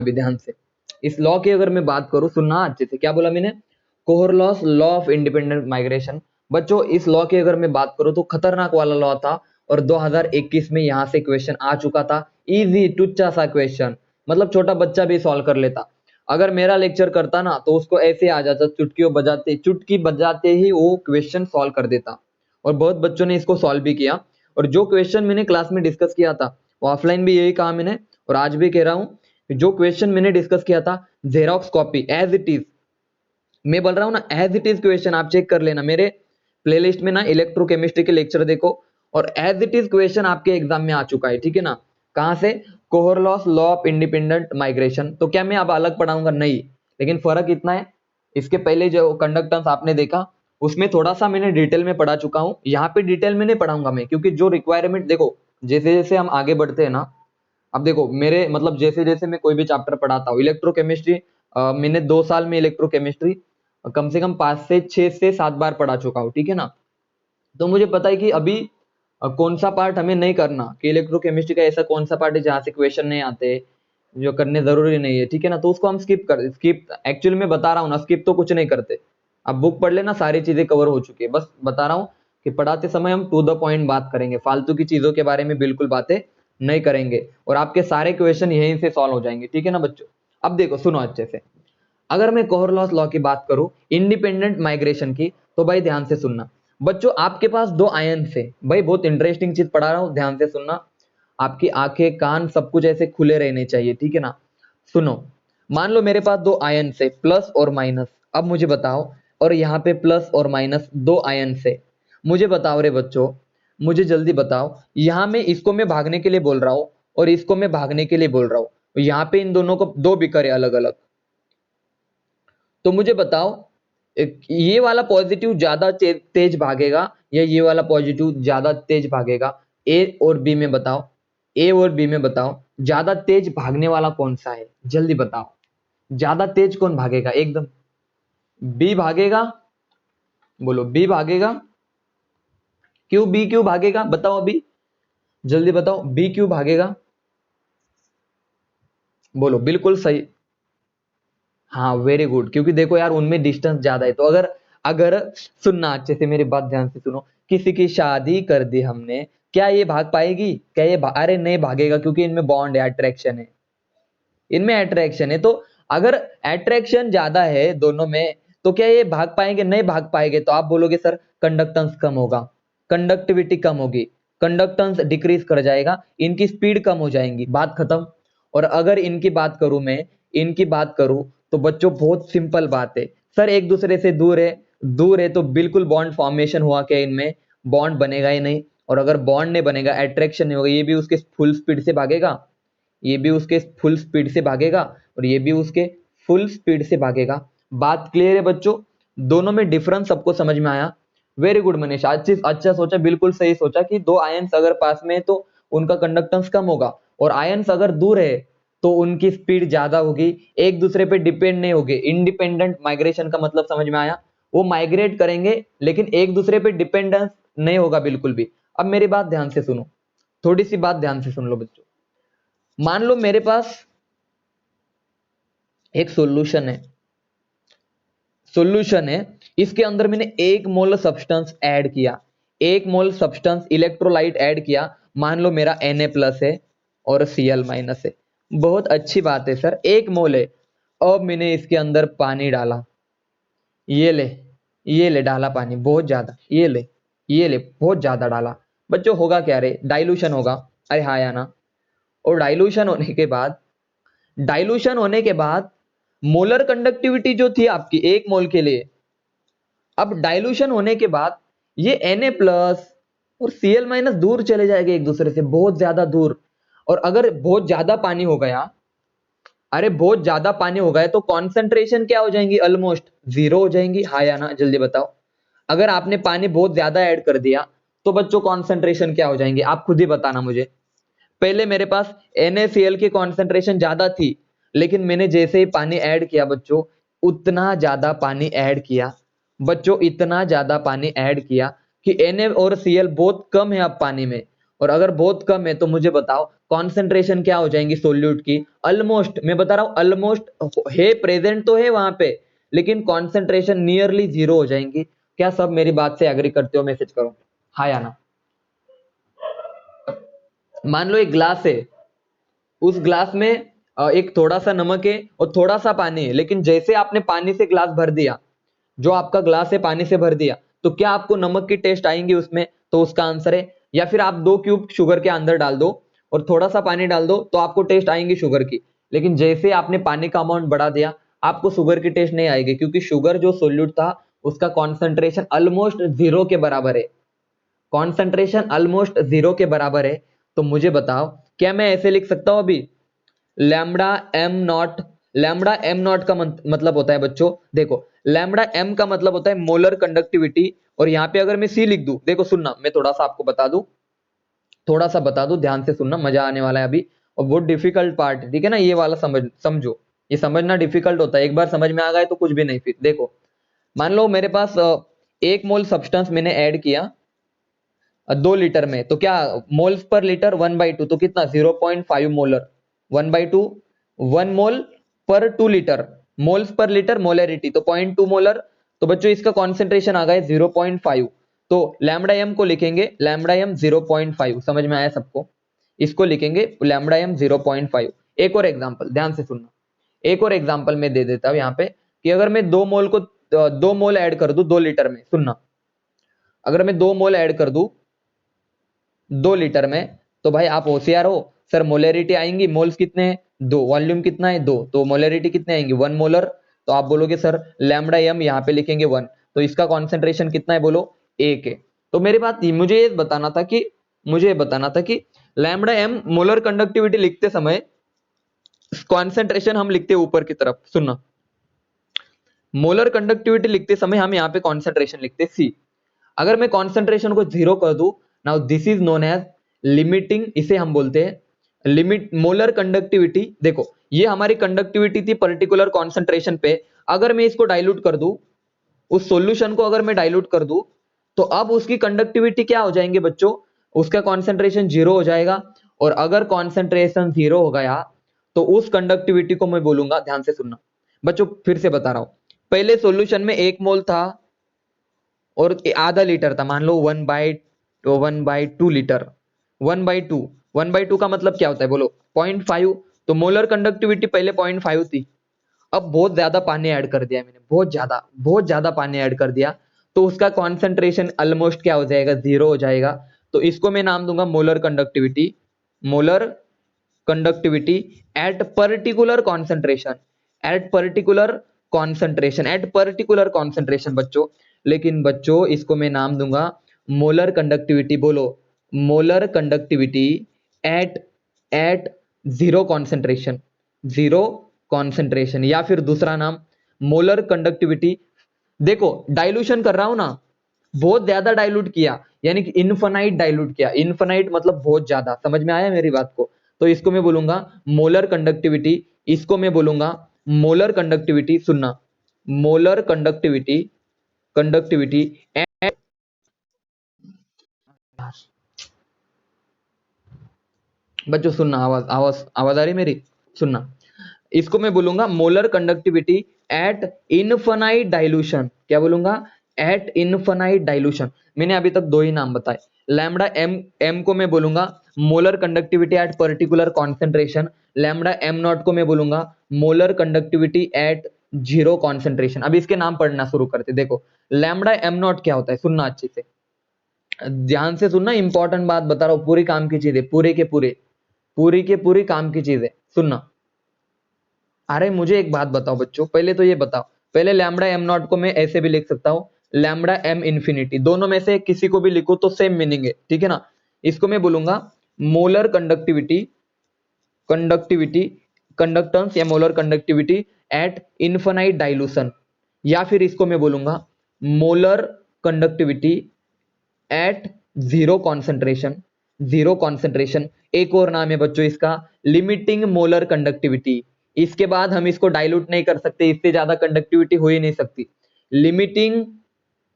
अभी ध्यान से। इस लॉ की अगर मैं बात करूं, सुनना अच्छे से, क्या बोला मैंने, कोहरलॉस लॉ ऑफ इंडिपेंडेंट माइग्रेशन। बच्चों इस लॉ की अगर मैं बात करूं तो खतरनाक वाला लॉ था, और 2021 में यहां से क्वेश्चन आ चुका था। इजी टुच्चा सा क्वेश्चन, मतलब छोटा बच्चा भी सॉल्व कर लेता। अगर मेरा लेक्चर करता ना तो उसको ऐसे आ जाता, चुटकी बजाते ही वो क्वेश्चन सॉल्व कर देता। और बहुत बच्चों ने इसको सॉल्व भी किया। और जो क्वेश्चन मैंने क्लास में डिस्कस किया था, वो ऑफलाइन भी यही कहा मैंने, और आज भी कह रहा हूं, जो क्वेश्चन मैंने डिस्कस किया था xerox copy as it is, मैं बोल रहा हूं ना एज इट इज क्वेश्चन आप चेक कर लेना। मेरे प्लेलिस्ट में ना इलेक्ट्रोकेमिस्ट्री के लेक्चर देखो, और एज इट इज क्वेश्चन आपके एग्जाम में आ चुका है, ठीक है ना। कहां से, कोहरलॉस लॉ ऑफ इंडिपेंडेंट माइग्रेशन। तो क्या मैं अब अलग पढ़ाऊंगा, नहीं, लेकिन फर्क इतना है, इसके पहले जो कंडक्टेंस आपने देखा उसमें थोड़ा सा मैंने डिटेल में पढ़ा चुका हूं, यहाँ पे डिटेल में नहीं पढ़ाऊंगा मैं, क्योंकि जो रिक्वायरमेंट देखो, जैसे जैसे हम आगे बढ़ते हैं ना, अब देखो मेरे मतलब जैसे जैसे मैं कोई भी चैप्टर पढ़ाता हूँ, इलेक्ट्रोकेमिस्ट्री मैंने 2 साल में इलेक्ट्रोकेमिस्ट्री कम से कम 5 से 6 से 7 बार पढ़ा चुका हूँ, ठीक है ना। तो मुझे पता है कि अभी कौन सा पार्ट हमें नहीं करना, कि इलेक्ट्रोकेमिस्ट्री का ऐसा कौन सा पार्ट है जहां से क्वेश्चन नहीं आते, जो करने जरूरी नहीं है, ठीक है ना। तो उसको हम स्किप एक्चुअली मैं बता रहा हूँ ना, स्किप तो कुछ नहीं करते। अब बुक पढ़ लेना, सारी चीजें कवर हो चुकी है, बस बता रहा हूँ कि पढ़ाते समय हम टू द पॉइंट बात करेंगे, फालतू की चीजों के बारे में बिल्कुल बातें नहीं करेंगे, और आपके सारे क्वेश्चन यहीं से सॉल्व हो जाएंगे, ठीक है ना बच्चों। अब देखो सुनो अच्छे से, अगर मैं कोहरलॉस लॉ की बात करूं इंडिपेंडेंट माइग्रेशन की, तो भाई ध्यान से सुनना। बच्चों आपके पास 2 आयन है, भाई बहुत इंटरेस्टिंग चीज पढ़ा रहा हूं, ध्यान से सुनना। आपकी आंखें कान सब कुछ ऐसे खुले रहने चाहिए, ठीक है ना। सुनो, मान लो मेरे पास 2 आयन है, प्लस और माइनस। अब मुझे बताओ, और यहाँ पे प्लस और माइनस 2 आयन है, मुझे बताओ रे बच्चों, मुझे जल्दी बताओ, यहाँ में इसको मैं भागने के लिए बोल रहा हूँ, और इसको मैं भागने के लिए बोल रहा हूँ, यहाँ पे इन दोनों को 2 बिकर है अलग अलग। तो मुझे बताओ, ये वाला पॉजिटिव ज्यादा तेज भागेगा, या ये वाला पॉजिटिव ज्यादा तेज भागेगा। ए और बी में बताओ, ए और बी में बताओ ज्यादा तेज भागने वाला कौन सा है, जल्दी बताओ। ज्यादा तेज कौन भागेगा एकदम, बी भागेगा, बोलो बी भागेगा। क्यों बी क्यों भागेगा, बताओ अभी, जल्दी बताओ, बी क्यों भागेगा, बोलो बिल्कुल सही। हाँ वेरी गुड, क्योंकि देखो यार उनमें डिस्टेंस ज्यादा है। तो अगर अगर सुनना अच्छे से, मेरी बात ध्यान से सुनो, किसी की शादी कर दी हमने, क्या ये भाग पाएगी, क्या ये अरे नहीं भागेगा, क्योंकि इनमें बॉन्ड है, अट्रैक्शन है, इनमें अट्रैक्शन है। तो अगर अट्रैक्शन ज्यादा है दोनों में, तो क्या ये भाग पाएंगे, नहीं भाग पाएंगे। तो आप बोलोगे सर कंडक्टेंस कम होगा, कंडक्टिविटी कम होगी, कंडक्टेंस डिक्रीज कर जाएगा, इनकी स्पीड कम हो जाएंगी, बात खत्म। और अगर इनकी बात करूं मैं, इनकी बात करूं, तो बच्चों बहुत सिंपल बात है, सर एक दूसरे से दूर है, दूर है तो बिल्कुल बॉन्ड फॉर्मेशन हुआ क्या, इनमें बॉन्ड बनेगा ही नहीं। और अगर बॉन्ड नहीं बनेगा, अट्रैक्शन नहीं होगा, ये भी उसके फुल स्पीड से भागेगा, ये भी उसके फुल स्पीड से भागेगा, और ये भी उसके फुल स्पीड से भागेगा। बात क्लियर है बच्चों, दोनों में डिफरेंस सबको समझ में आया। वेरी गुड मनीष, अच्छा सोचा, बिल्कुल सही सोचा कि 2 आयन्स अगर पास में है तो उनका कंडक्टेंस कम होगा, और आयन्स अगर दूर है तो उनकी स्पीड ज्यादा होगी, एक दूसरे पे डिपेंड नहीं होगी। इंडिपेंडेंट माइग्रेशन का मतलब समझ में आया, वो माइग्रेट करेंगे लेकिन एक दूसरे पे डिपेंडेंस नहीं होगा बिल्कुल भी। अब मेरी बात ध्यान से सुनो, थोड़ी सी बात ध्यान से सुन लो बच्चों। मान लो मेरे पास एक सॉल्यूशन है, सॉल्यूशन है, इसके अंदर मैंने 1 मोल सब्सटेंस ऐड किया, 1 मोल सब्सटेंस इलेक्ट्रोलाइट ऐड किया। मान लो मेरा Na+ है और Cl- है, बहुत अच्छी बात है सर, 1 मोल है। अब मैंने इसके अंदर पानी डाला, ये ले, ये ले डाला पानी बहुत ज्यादा, ये ले, ये ले बहुत ज्यादा डाला। बच्चों होगा क्या रे, डाइल्यूशन होगा, अरे हाँ या ना। और डाइल्यूशन होने के बाद, डाइल्यूशन होने के बाद मोलर कंडक्टिविटी जो थी आपकी 1 मोल के लिए, अब डाइल्यूशन होने के बाद ये Na+ और Cl- दूर चले जाएंगे एक दूसरे से, बहुत ज्यादा दूर। और अगर बहुत ज्यादा पानी हो गया, अरे बहुत ज्यादा पानी हो गया, तो कॉन्सेंट्रेशन क्या हो जाएंगी, ऑलमोस्ट जीरो हो जाएंगी, हाँ या ना, जल्दी बताओ। अगर आपने पानी बहुत ज्यादा ऐड कर दिया तो बच्चों कॉन्सेंट्रेशन क्या हो जाएंगे, आप खुद ही बताना मुझे। पहले मेरे पास NaCl की कॉन्सेंट्रेशन ज्यादा थी, लेकिन मैंने जैसे ही पानी ऐड किया बच्चों, उतना ज्यादा पानी ऐड किया, बच्चों इतना ज्यादा पानी ऐड किया कि Na और Cl बहुत कम है अब पानी में, और अगर बहुत कम है तो मुझे बताओ कॉन्सेंट्रेशन क्या हो जाएंगी सोल्यूट की, ऑलमोस्ट, मैं बता रहा हूं ऑलमोस्ट है, प्रेजेंट तो है वहां पे, लेकिन कॉन्सेंट्रेशन नियरली जीरो हो जाएंगी। क्या सब मेरी बात से एग्री करते हो? मैसेज करो हाँ या ना। मान लो एक ग्लास है, उस ग्लास में एक थोड़ा सा नमक है और थोड़ा सा पानी है, लेकिन जैसे आपने पानी से ग्लास भर दिया, जो आपका ग्लास है पानी से भर दिया, तो क्या आपको नमक की टेस्ट आएंगी उसमें? तो उसका आंसर है, या फिर आप 2 क्यूब शुगर के अंदर डाल दो और थोड़ा सा पानी डाल दो तो आपको टेस्ट आएंगी शुगर की, लेकिन जैसे आपने पानी का अमाउंट बढ़ा दिया आपको शुगर की टेस्ट नहीं आएगी, क्योंकि शुगर जो सोल्यूट था उसका कॉन्सेंट्रेशन ऑलमोस्ट जीरो के बराबर है, कॉन्सेंट्रेशन ऑलमोस्ट जीरो के बराबर है। तो मुझे बताओ क्या मैं ऐसे लिख सकता हूं अभी, lambda M naught, lambda M not का मतलब होता है बच्चों, देखो लैम्बडा एम का मतलब होता है मोलर कंडक्टिविटी, और यहाँ पे अगर मैं सी लिख दूं, देखो सुनना मैं थोड़ा सा आपको बता दूं, थोड़ा सा बता दूं, ध्यान से सुनना, मजा आने वाला है अभी, और बहुत डिफिकल्ट पार्ट है ठीक है ना, ये वाला समझो, ये समझना डिफिकल्ट होता है, एक बार समझ में आ गए तो कुछ भी नहीं। फिर देखो मान लो मेरे पास 1 मोल सब्सटेंस मैंने ऐड किया 2 लीटर में, तो क्या मोल्स पर लीटर 1/2, तो कितना 0.5 मोलर, 1/2, 1 मोल पर 2 litre, moles per litre molarity, तो 0.2 मोलर। तो बच्चों इसका कॉन्सेंट्रेशन आ गया 0.5, तो लैम्बडा एम को लिखेंगे लैम्बडा एम 0.5, समझ में आया सबको? इसको लिखेंगे लैम्बडा एम 0.5। एक और एग्जांपल ध्यान से सुनना, एक और एग्जांपल मैं दे देता हूं यहाँ पे, कि अगर मैं 2 मोल ऐड कर दूं 2 लीटर में, सुनना, अगर मैं 2 मोल ऐड कर दूं 2 लीटर में, तो भाई आप होशियार हो, सर मोलरिटी आएंगी, मोल्स कितने हैं 2, वॉल्यूम कितना है 2, तो मोलरिटी कितने आएंगी 1 मोलर, तो आप बोलोगे सर लैम्बडा एम यहाँ पे लिखेंगे 1, तो इसका कॉन्सेंट्रेशन कितना है बोलो 1 है। तो मेरी बात मुझे ये बताना था कि लैम्बडा एम मोलर कंडक्टिविटी लिखते समय कॉन्सेंट्रेशन हम लिखते हैं ऊपर की तरफ, सुनना, मोलर कंडक्टिविटी लिखते समय हम यहाँ पे कॉन्सेंट्रेशन लिखते सी। अगर मैं कॉन्सेंट्रेशन को 0 कर दूं, now this is known as limiting, इसे हम बोलते हैं लिमिट मोलर कंडक्टिविटी। देखो ये हमारी कंडक्टिविटी थी पर्टिकुलर कॉन्सेंट्रेशन पे, अगर मैं इसको डाइल्यूट कर दूं, उस सॉल्यूशन को अगर मैं डाइल्यूट कर दूं, तो अब उसकी कंडक्टिविटी क्या हो जाएंगे बच्चों, उसका कॉन्सेंट्रेशन 0 हो जाएगा, और अगर कॉन्सेंट्रेशन 0 हो गया तो उस कंडक्टिविटी को मैं बोलूंगा, ध्यान से सुनना बच्चों, फिर से बता रहा हूं, पहले सॉल्यूशन में 1 मोल था और आधा लीटर था, मान लो 1/2 लीटर, 1/2 का मतलब क्या होता है बोलो 0.5, तो मोलर कंडक्टिविटी पहले 0.5 थी, अब बहुत ज्यादा पानी ऐड कर दिया मैंने, बहुत ज्यादा पानी ऐड कर दिया, तो उसका कॉन्सेंट्रेशन ऑलमोस्ट क्या हो जाएगा 0 हो जाएगा। तो इसको मैं नाम दूंगा molar conductivity, molar conductivity at particular concentration, at particular concentration बच्चों। लेकिन बच्चों इसको मैं नाम दूंगा मोलर कंडक्टिविटी, बोलो molar conductivity at at zero concentration, zero concentration, या फिर दूसरा नाम मोलर कंडक्टिविटी। देखो डाइल्यूशन कर रहा हूं ना, बहुत ज्यादा डाइल्यूट किया, यानी कि इनफाइनाइट डाइल्यूट किया, इनफाइनाइट मतलब बहुत ज्यादा, समझ में आया मेरी बात को? तो इसको मैं बोलूंगा मोलर कंडक्टिविटी, इसको मैं बोलूंगा मोलर कंडक्टिविटी, सुनना, मोलर कंडक्टिविटी, कंडक्टिविटी एट, बच्चों सुनना, आवाज आवाज आवाज आ रही मेरी, सुनना, इसको मैं बोलूंगा molar conductivity eight infinite dilution, क्या बोलूंगा एट इनफाइनाइट डाइल्यूशन। मैंने अभी तक 2 ही नाम बताए, लैम्बडा एम को मैं बोलूंगा molar conductivity at particular concentration, lambda M not को मैं बोलूंगा molar conductivity at zero concentration. अब इसके नाम पढ़ना शुरू करते, देखो लैम्बडा एम नॉट क्या होता है, सुनना अच्छे से, ध्यान से सुनना, इंपॉर्टेंट बात बता रहा हूं, पूरी काम की चीज है, पूरी काम की चीज है, सुनना। अरे मुझे एक बात बताओ बच्चों, पहले तो ये बताओ, पहले लैम्बडा एम नॉट को मैं ऐसे भी लिख सकता हूं लैम्बडा एम इंफिनिटी, दोनों में से किसी को भी लिखो तो सेम मीनिंग है, ठीक है ना। इसको मैं बोलूंगा मोलर कंडक्टिविटी, कंडक्टिविटी कंडक्टेंस या molar conductivity eight infinite dilution, या फिर इसको मैं बोलूंगा molar conductivity at zero concentration, zero concentration. एक और नाम है बच्चों इसका लिमिटिंग मोलर कंडक्टिविटी, इसके बाद हम इसको डाइल्यूट नहीं कर सकते, इससे ज्यादा कंडक्टिविटी हो ही नहीं सकती, लिमिटिंग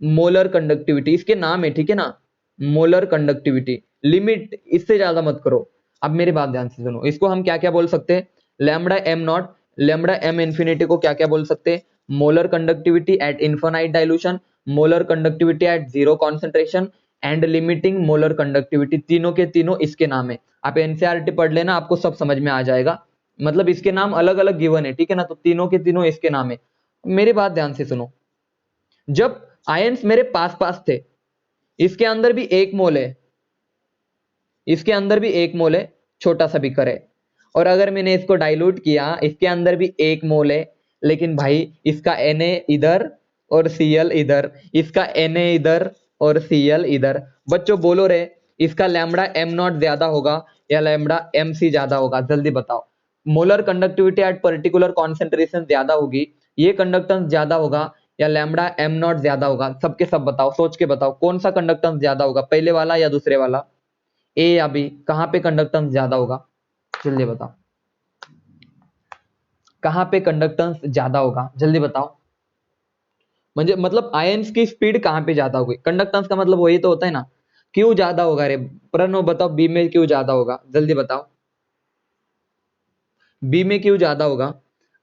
मोलर कंडक्टिविटी इसके नाम है, ठीक है ना, मोलर कंडक्टिविटी। लिमिट इससे ज्यादा मत करो। अब मेरी बात ध्यान से सुनो, इसको हम क्या क्या बोल सकते हैं, lambda M naught, lambda M infinity को क्या क्या बोल सकते हैं, molar conductivity at infinite dilution, molar conductivity at zero concentration and limiting molar conductivity. तीनों के तीनों इसके नाम है। आप एनसीईआरटी पढ़ लेना, आपको सब समझ में आ जाएगा। मतलब इसके नाम अलग अलग गिवन है, ठीक है ना, तो तीनों के तीनों इसके नाम है। मेरी बात ध्यान से सुनो, जब आयंस मेरे पास पास थे, इसके अंदर भी 1 मोल है, इसके अंदर भी 1 मोल है, छोटा सा बीकर है, और अगर मैंने इसको डाइल्यूट किया, इसके अंदर भी 1 मोल है, लेकिन भाई इसका Na इधर और Cl इधर, इसका Na इधर और Cl इधर। बच्चों बोलो रे, इसका लैम्बडा एम नॉट ज्यादा होगा या लैम्बडा एम सी ज्यादा होगा, जल्दी बताओ। Molar conductivity at particular concentration ज्यादा होगी, ये कंडक्टेंस ज्यादा होगा या लैम्बडा एम नॉट ज्यादा होगा? सबके सब बताओ, सोच के बताओ, कौन सा कंडक्टेंस ज्यादा होगा, पहले वाला या दूसरे वाला, ए या बी? कहां पे कंडक्टेंस ज्यादा होगा, जल्दी बताओ, कहां पे कंडक्टेंस ज्यादा होगा, जल्दी बताओ। मतलब आयंस की स्पीड कहां पे ज्यादा होगी? कंडक्टेंस का मतलब वही तो होता है ना, क्यों ज्यादा होगा रे प्रणव, बताओ बी में क्यों ज्यादा होगा, जल्दी बताओ, बी में क्यों ज्यादा होगा?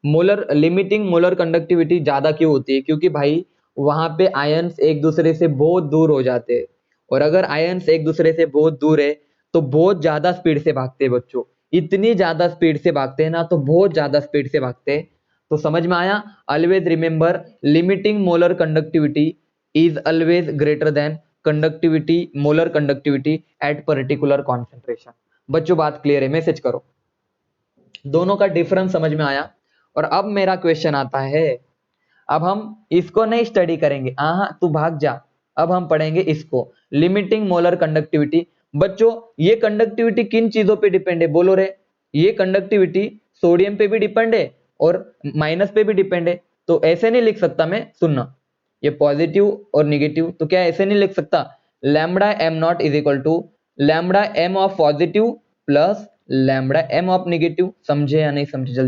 मोलर लिमिटिंग मोलर कंडक्टिविटी ज्यादा क्यों होती है? क्योंकि भाई वहां पे आयंस एक दूसरे से बहुत दूर हो जाते हैं, और अगर आयंस एक दूसरे से बहुत दूर है तो बहुत ज्यादा स्पीड से भागते हैं बच्चों, इतनी ज्यादा स्पीड से भागते हैं ना, तो बहुत ज्यादा स्पीड से भागते हैं। तो समझ में आया? Always remember, limiting molar conductivity is always greater than conductivity molar conductivity at particular concentration. बच्चों बात क्लियर है? मैसेज करो, दोनों का डिफरेंस समझ में आया? और अब मेरा क्वेश्चन आता है, अब हम इसको नहीं स्टडी करेंगे, हाँ तू भाग जा, अब हम पढ़ेंगे इसको, लिमिटिंग मोलर कंडक्टिविटी। बच्चों ये कंडक्टिविटी किन चीजों पे डिपेंड है, बोलो रे? ये कंडक्टिविटी सोडियम पे भी डिपेंड है और माइनस पे भी डिपेंड है। तो ऐसे नहीं लिख सकता मैं, सुनना, ये पॉजिटिव और निगेटिव, तो क्या ऐसे नहीं लिख सकता, lambda M naught is equal to lambda M of positive plus lambda M of negative? समझे या नहीं समझे? जल्दी